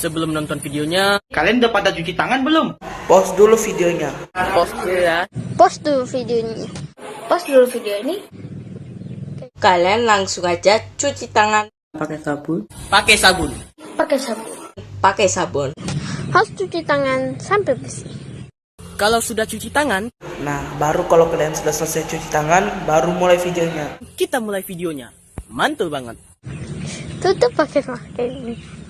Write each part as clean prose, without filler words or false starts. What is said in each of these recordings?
Sebelum nonton videonya, Kalian udah pada cuci tangan belum? Pause dulu videonya. post dulu ya. Pause dulu videonya. Pause dulu video ini. Kalian langsung aja cuci tangan Pakai sabun. Pakai sabun. Pakai sabun. pakai sabun. Harus cuci tangan sampai bersih. Kalau sudah cuci tangan, Nah, baru kalau kalian sudah selesai cuci tangan, baru mulai videonya. kita mulai videonya. Mantul banget. Tutup pakai masker ini.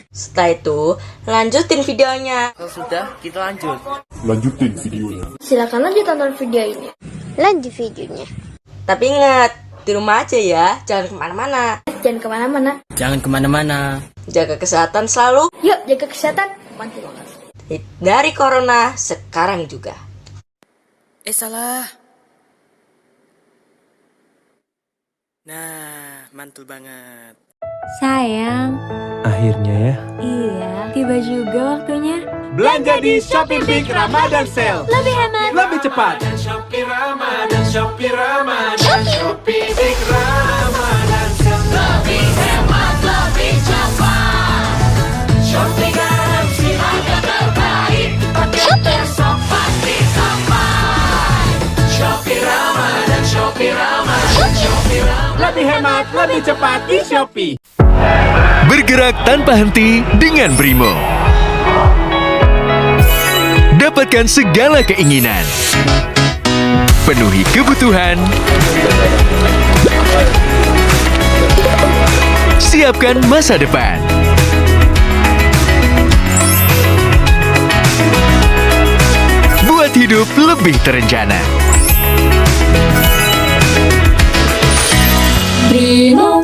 Setelah itu, lanjutin videonya. Kalau sudah, kita lanjut. Lanjutin videonya. Silakan lanjut tonton video ini. Lanjut videonya. Tapi ingat, di rumah aja ya, jangan kemana-mana. Jangan kemana-mana. Jangan kemana-mana. Jaga kesehatan selalu, Yuk jaga kesehatan. Mantul banget. dari corona sekarang juga. Salah. Nah, mantul banget. Sayang, Akhirnya ya. iya, tiba juga waktunya. Belanja di Shopee Big Ramadan Sale. Lebih hemat, Lebih cepat. Lebih hemat, lebih cepat di Shopee. Bergerak tanpa henti dengan Brimo. Dapatkan segala keinginan. Penuhi kebutuhan. Siapkan masa depan. Buat hidup lebih terencana. Brimo.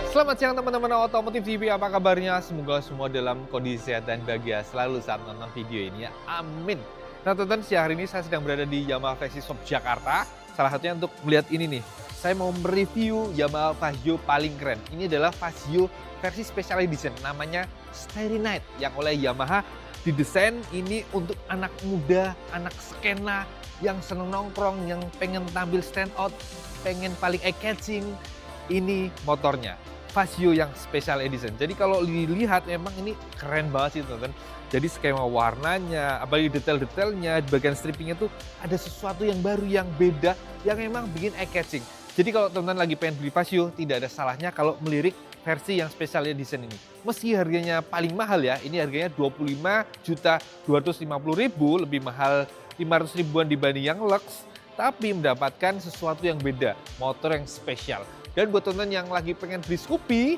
Selamat siang teman-teman Otomotif TV, apa kabarnya? Semoga semua dalam kondisi sehat dan bahagia selalu saat nonton video ini ya, amin. Nah teman-teman, siang hari ini saya sedang berada di Yamaha Factory Shop Jakarta. Salah satunya untuk melihat ini nih, saya mau mereview Yamaha Vario paling keren. Ini adalah Vario versi Special Edition, namanya Starry Night, yang oleh Yamaha didesain ini untuk anak muda, anak skena, yang seneng nongkrong, yang pengen tampil stand out, pengen paling eye-catching. Ini motornya Vario yang Special Edition. Jadi kalau dilihat memang ini keren banget sih teman-teman. Jadi skema warnanya, apalagi detail-detailnya, di bagian strippingnya tuh ada sesuatu yang baru, yang beda, yang memang bikin eye-catching. Jadi kalau teman-teman lagi pengen beli Vario, tidak ada salahnya kalau melirik versi yang Special Edition ini. Meski harganya paling mahal ya, ini harganya 25.250.000, lebih mahal 500 ribuan dibanding yang Lux, tapi mendapatkan sesuatu yang beda, motor yang spesial. Dan buat teman-teman yang lagi pengen beli Scoopy,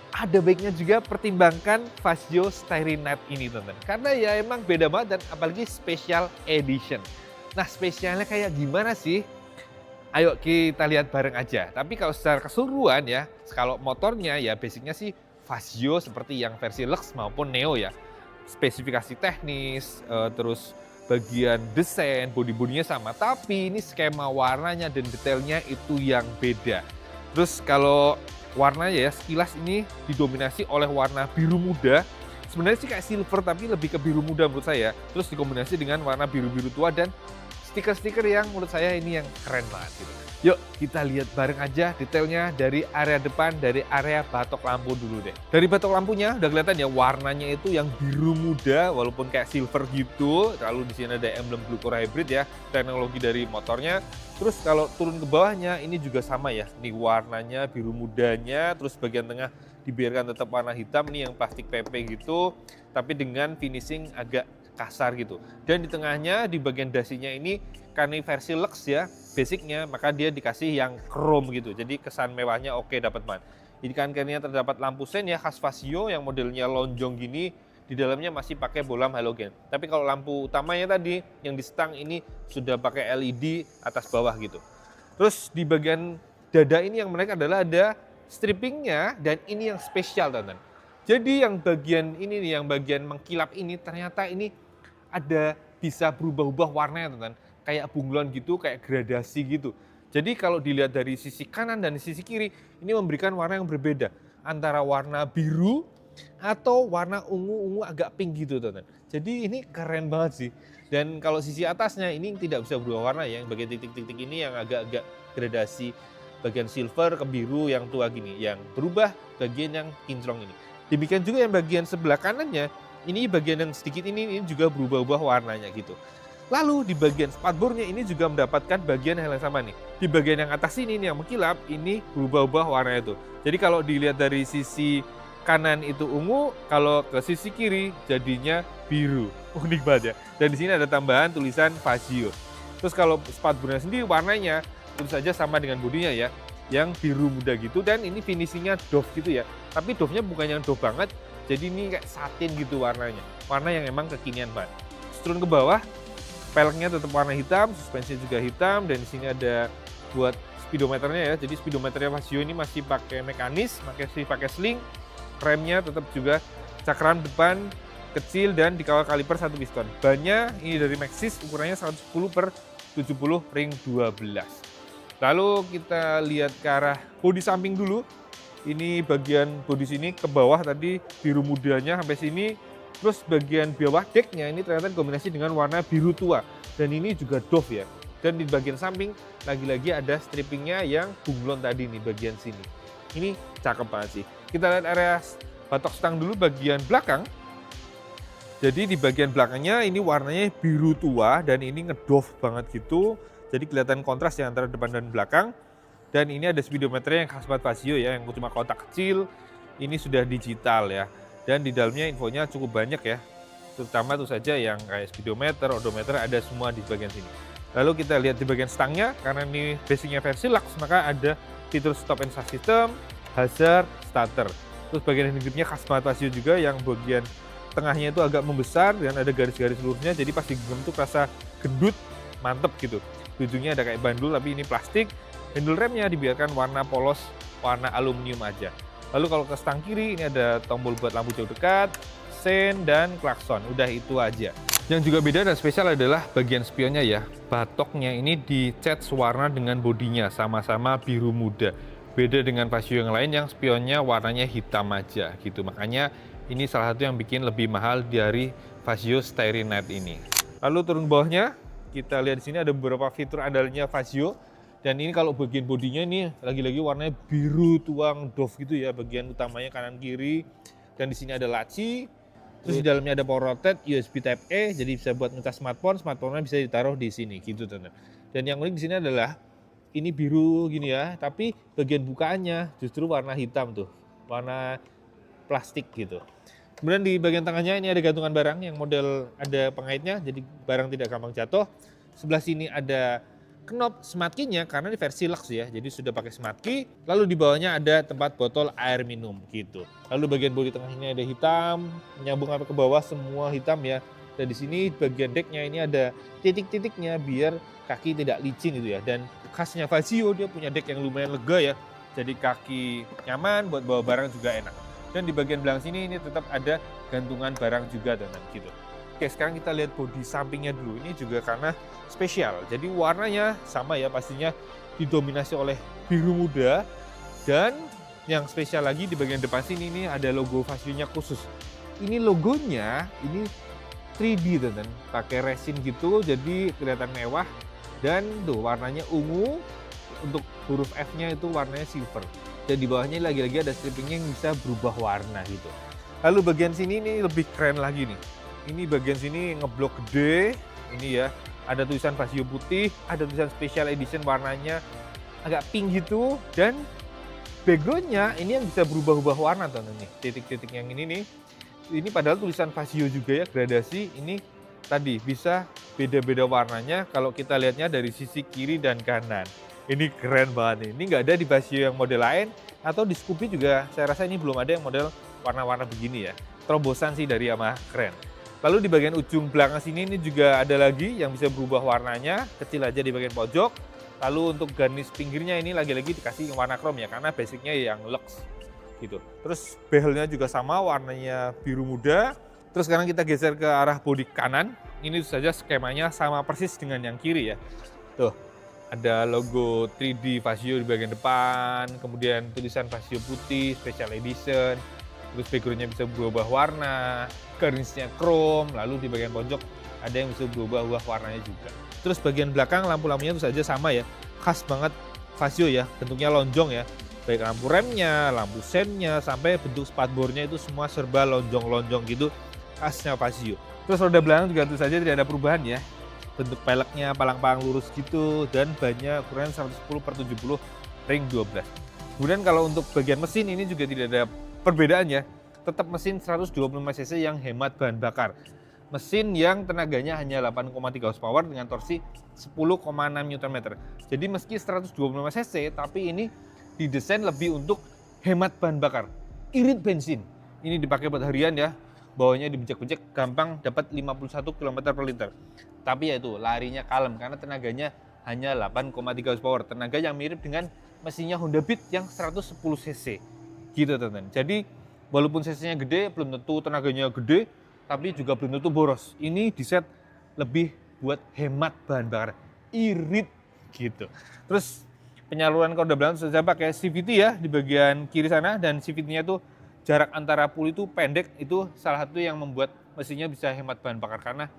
ada baiknya juga pertimbangkan Vario Starry Night ini teman-teman. Karena ya emang beda banget dan apalagi Special Edition. Nah spesialnya kayak gimana sih? Ayo kita lihat bareng aja. Tapi kalau secara keseluruhan ya, kalau motornya ya basicnya sih Vario seperti yang versi Lux maupun Neo ya. Spesifikasi teknis, terus bagian desain, bodi-bodinya sama. Tapi ini skema warnanya dan detailnya itu yang beda. Terus kalau warnanya ya sekilas ini didominasi oleh warna biru muda. Sebenarnya sih kayak silver tapi lebih ke biru muda menurut saya. Terus dikombinasi dengan warna biru-biru tua dan stiker-stiker yang menurut saya ini yang keren banget gitu. Yuk kita lihat bareng aja detailnya dari area depan, dari area batok lampu dulu deh. Dari batok lampunya udah kelihatan ya warnanya itu yang biru muda walaupun kayak silver gitu. Lalu di sini ada emblem Blue Core Hybrid ya, teknologi dari motornya. Terus kalau turun ke bawahnya ini juga sama ya. Ini warnanya biru mudanya, terus bagian tengah dibiarkan tetap warna hitam nih yang plastik PP gitu, tapi dengan finishing agak kasar gitu. Dan di tengahnya di bagian dasinya ini karena versi Lux ya basicnya, maka dia dikasih yang chrome gitu. Jadi kesan mewahnya oke dapat banget. Di kanan-kanannya terdapat lampu sen ya khas Vario yang modelnya lonjong gini. Di dalamnya masih pakai bolam halogen. Tapi kalau lampu utamanya tadi yang di stang ini sudah pakai LED atas bawah gitu. Terus di bagian dada ini yang menarik adalah ada strippingnya dan ini yang spesial teman-teman. Jadi yang bagian ini nih, yang bagian mengkilap ini ternyata ini ada bisa berubah-ubah warnanya teman-teman. Kayak bunglon gitu, kayak gradasi gitu. Jadi kalau dilihat dari sisi kanan dan sisi kiri, ini memberikan warna yang berbeda. Antara warna biru atau warna ungu-ungu agak pink gitu teman-teman. Jadi ini keren banget sih. Dan kalau sisi atasnya ini tidak bisa berubah warna ya. Yang bagian titik-titik ini yang agak-agak gradasi. Bagian silver ke biru yang tua gini. Yang berubah bagian yang kinclong ini. Demikian juga yang bagian sebelah kanannya. Ini bagian yang sedikit ini juga berubah-ubah warnanya gitu. Lalu di bagian spatbornya ini juga mendapatkan bagian hal yang sama nih. Di bagian yang atas ini yang mengkilap ini berubah-ubah warnanya itu. Jadi kalau dilihat dari sisi kanan itu ungu, kalau ke sisi kiri jadinya biru. Unik banget ya. Dan di sini ada tambahan tulisan Fazio. Terus kalau spatbornya sendiri warnanya tentu saja sama dengan bodinya ya, yang biru muda gitu dan ini finishingnya doff gitu ya. Tapi doffnya bukan yang doff banget, jadi ini kayak satin gitu warnanya. Warna yang emang kekinian banget. Terus turun ke bawah, peleknya tetap warna hitam, suspensinya juga hitam, dan di sini ada buat speedometernya ya. Jadi speedometernya Fazio ini masih pakai mekanis, masih pakai sling. Remnya tetap juga cakram depan kecil dan dikawal kaliper 1 piston. Bannya ini dari Maxxis, ukurannya 110/70 ring 12. Lalu kita lihat ke arah bodi samping dulu. Ini bagian bodi sini ke bawah tadi biru mudanya sampai sini. Terus bagian bawah decknya ini ternyata kombinasi dengan warna biru tua. Dan ini juga doff ya. Dan di bagian samping lagi-lagi ada strippingnya yang bunglon tadi nih bagian sini. Ini cakep banget sih. Kita lihat area batok stang dulu bagian belakang. Jadi di bagian belakangnya ini warnanya biru tua dan ini ngedoff banget gitu. Jadi kelihatan kontras ya antara depan dan belakang. Dan ini ada speedometernya yang khas banget Fazio ya, yang cuma kotak kecil. Ini sudah digital ya. Dan di dalamnya infonya cukup banyak ya. Terutama itu saja yang kayak speedometer, odometer ada semua di bagian sini. Lalu kita lihat di bagian stangnya, karena ini basicnya versi Lux, maka ada fitur stop and start system, hazard, starter. Terus bagian gripnya khas banget Fazio juga, yang bagian tengahnya itu agak membesar dan ada garis-garis lurusnya, jadi pas digenggam tuh rasa gendut, mantep gitu. Di ujungnya ada kayak bandul tapi ini plastik. Handle remnya dibiarkan warna polos, warna aluminium aja. Lalu kalau ke stang kiri ini ada tombol buat lampu jauh dekat, sen, dan klakson. Udah itu aja. Yang juga beda dan spesial adalah bagian spionnya ya. Batoknya ini dicat sewarna dengan bodinya, sama-sama biru muda. Beda dengan Fazio yang lain yang spionnya warnanya hitam aja gitu. Makanya ini salah satu yang bikin lebih mahal dari Fazio Starry Night ini. Lalu turun bawahnya, kita lihat di sini ada beberapa fitur andalnya Fazio. Dan ini kalau bagian bodinya ini lagi-lagi warnanya biru tuang doff gitu ya, bagian utamanya kanan kiri. Dan di sini ada laci. Terus di dalamnya ada power outlet, USB Type A, jadi bisa buat ngecas smartphone. Smartphone-nya bisa ditaruh di sini gitu teman. Dan yang unik di sini adalah ini biru gini ya, tapi bagian bukaannya justru warna hitam tuh, warna plastik gitu. Kemudian di bagian tengahnya ini ada gantungan barang yang model ada pengaitnya, jadi barang tidak gampang jatuh. Sebelah sini ada knop smart key-nya karena ini versi Lux ya, jadi sudah pakai smart key. Lalu di bawahnya ada tempat botol air minum gitu. Lalu bagian bodi tengah ini ada hitam, menyambung sampai ke bawah semua hitam ya. Dan di sini bagian decknya ini ada titik-titiknya biar kaki tidak licin gitu ya. Dan khasnya Fazio dia punya deck yang lumayan lega ya, jadi kaki nyaman buat bawa barang juga enak. Dan di bagian belakang sini ini tetap ada gantungan barang juga dan gitu. Oke, sekarang kita lihat bodi sampingnya dulu. Ini juga karena spesial. Jadi warnanya sama ya, pastinya didominasi oleh biru muda. Dan yang spesial lagi di bagian depan sini ini ada logo Fazio-nya khusus. Ini logonya ini 3D teman, pakai resin gitu, jadi kelihatan mewah. Dan tuh warnanya ungu, untuk huruf F-nya itu warnanya silver. Dan di bawahnya lagi-lagi ada strippingnya yang bisa berubah warna gitu. Lalu bagian sini ini lebih keren lagi nih. Ini bagian sini ngeblok gede, ini ya, ada tulisan Fazio putih, ada tulisan special edition warnanya agak pink gitu, dan backgroundnya ini yang bisa berubah-ubah warna teman nih, titik-titik yang ini nih, ini padahal tulisan Fazio juga ya, gradasi, ini tadi bisa beda-beda warnanya kalau kita lihatnya dari sisi kiri dan kanan. Ini keren banget nih, ini nggak ada di Fazio yang model lain, atau di Scoopy juga saya rasa ini belum ada yang model warna-warna begini ya, terobosan sih dari Yamaha, keren. Lalu di bagian ujung belakang sini ini juga ada lagi yang bisa berubah warnanya, kecil aja di bagian pojok. Lalu untuk garnish pinggirnya ini lagi-lagi dikasih warna chrome ya, karena basicnya yang Lux gitu. Terus behelnya juga sama, warnanya biru muda. Terus sekarang kita geser ke arah bodi kanan. Ini saja skemanya sama persis dengan yang kiri ya. Tuh, Ada logo 3D Vasio di bagian depan, kemudian tulisan Vasio putih, special edition, terus backgroundnya bisa berubah warna, garnisnya chrome, lalu di bagian pojok ada yang bisa berubah warnanya juga. Terus bagian belakang lampu-lampunya itu saja sama ya, khas banget Vasio ya, bentuknya lonjong ya, baik lampu remnya, lampu sennya, sampai bentuk spatbornya itu semua serba lonjong-lonjong gitu, khasnya Vasio. Terus roda belakang juga tentu saja tidak ada perubahan ya, bentuk peleknya palang-palang lurus gitu, dan bannya ukuran 110/70 ring 12. Kemudian kalau untuk bagian mesin ini juga tidak ada perbedaan ya, tetap mesin 125 cc yang hemat bahan bakar. Mesin yang tenaganya hanya 8,3 horsepower dengan torsi 10,6 Nm. Jadi meski 125 cc, tapi ini didesain lebih untuk hemat bahan bakar, irit bensin. Ini dipakai buat harian ya, bawahnya dibejek-bejek gampang dapat 51 km/liter. Tapi ya itu larinya kalem karena tenaganya hanya 8,3 horsepower. Tenaga yang mirip dengan mesinnya Honda Beat yang 110 cc. Gitu teman-teman. Jadi walaupun cc-nya gede belum tentu tenaganya gede, tapi juga belum tentu boros. Ini diset lebih buat hemat bahan bakar, irit gitu. Terus penyaluran roda belakang saya pakai CVT ya di bagian kiri sana, dan CVT-nya tuh jarak antara puli itu pendek, itu salah satu yang membuat mesinnya bisa hemat bahan bakar karena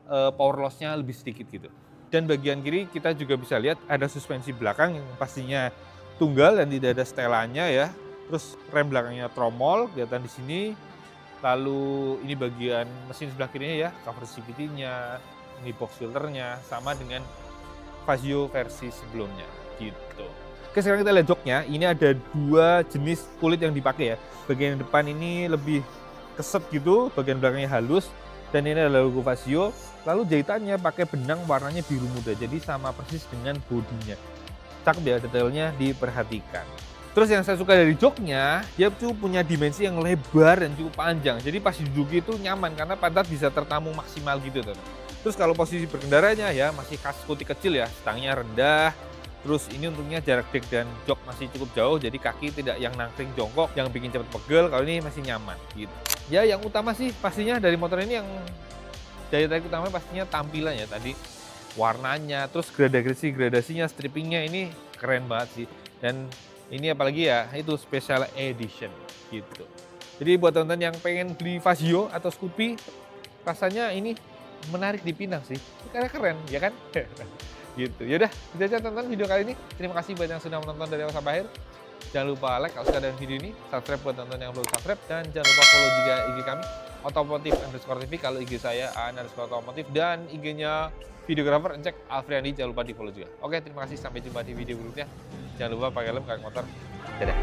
power loss-nya lebih sedikit gitu. Dan bagian kiri kita juga bisa lihat ada suspensi belakang yang pastinya tunggal dan tidak ada setelannya ya. Terus rem belakangnya tromol kelihatan di sini. Lalu ini bagian mesin sebelah kirinya ya, cover CVT-nya, ini box filternya sama dengan Vasio versi sebelumnya gitu. Oke, sekarang kita lihat joknya. Ini ada dua jenis kulit yang dipakai ya. Bagian depan ini lebih keset gitu, bagian belakangnya halus, dan ini adalah logo Vasio. Lalu jahitannya pakai benang warnanya biru muda, jadi sama persis dengan bodinya. Cakep ya, detailnya diperhatikan. Terus yang saya suka dari joknya, dia tuh punya dimensi yang lebar dan cukup panjang. Jadi pas duduk itu nyaman karena pantat bisa tertampung maksimal gitu teman. Terus kalau posisi berkendaranya ya masih khas skuti kecil ya, stangnya rendah. Terus ini untungnya jarak dek dan jok masih cukup jauh, jadi kaki tidak yang nangkring jongkok yang bikin cepet pegel. Kalau ini masih nyaman gitu. Ya yang utama sih pastinya dari motor ini yang daya tarik utama pastinya tampilannya tadi, warnanya, terus gradasinya, strippingnya ini keren banget sih. Dan ini apalagi ya itu special edition gitu. Jadi buat teman-teman yang pengen beli Vasio atau Scoopy, rasanya ini menarik dipinang sih, karena keren ya kan. Gitu. Yaudah, itu aja teman-teman video kali ini. Terima kasih buat yang sudah menonton dari awal sampai akhir. Jangan lupa like kalau suka dengan video ini, subscribe buat teman-teman yang belum subscribe, dan jangan lupa follow juga IG kami otomotif_tv, kalau IG saya _otomotif, dan IG-nya videographer cek Alfriandi, jangan lupa di follow juga. Oke, terima kasih, sampai jumpa di video berikutnya. Jangan lupa pakai helm, pakai motor. Dadah.